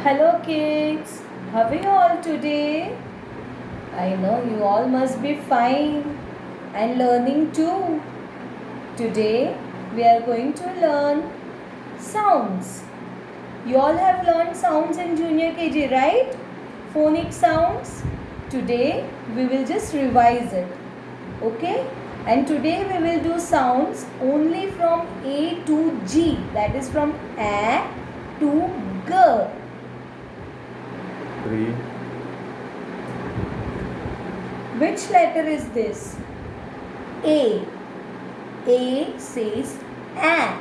Hello kids, how are you all today? I know you all must be fine and learning too. Today we are going to learn sounds. You all have learned sounds in junior KG, right? Phonic sounds. Today we will just revise it. Okay? And today we will do sounds only from A to G. That is from A to G. 3, Which letter is this? A. A says A.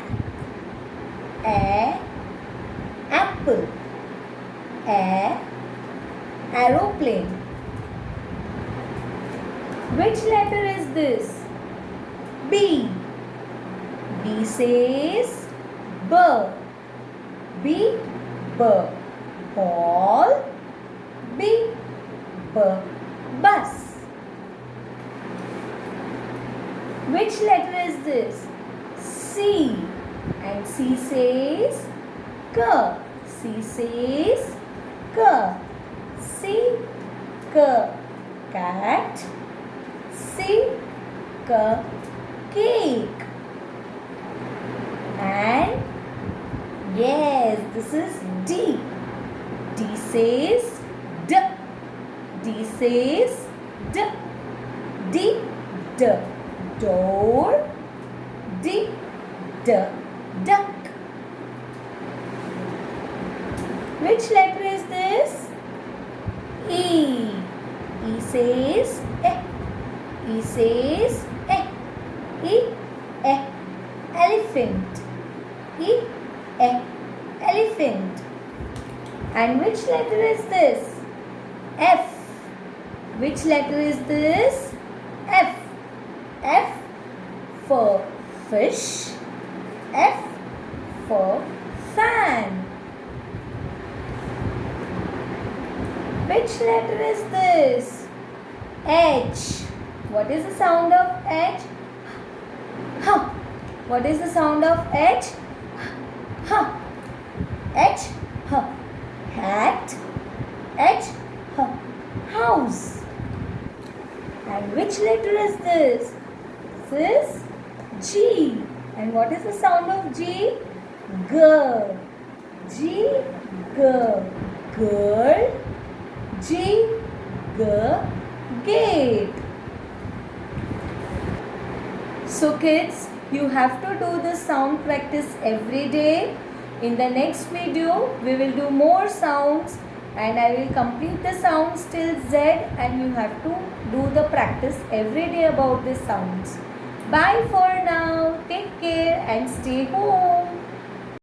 A. Apple. A. Aeroplane. Which letter is this? B. B says B. B. B. Ball. B. B. Bus. Which letter is this? C. And C says K. C says K. C. K. Cat. C. K. Cake. And yes, this is D. D says D. D says D. D. D. Door. D. D. Duck. Which letter is this? E. E says E. E says E. E. E. Elephant. E. E. Elephant. And which letter is this? F. Which letter is this? F. F for fish. F for fan. Which letter is this? H. What is the sound of H? Huh. What is the sound of H? Huh. H. Huh. Hat. H. Huh. House. And which letter is this? This is G. And what is the sound of G? G. G. G. Girl. G. G. Gate. So kids, you have to do this sound practice every day. In the next video, we will do more sounds and I will complete the sounds till Z and you have to do the practice every day about these sounds. Bye for now. Take care and stay home.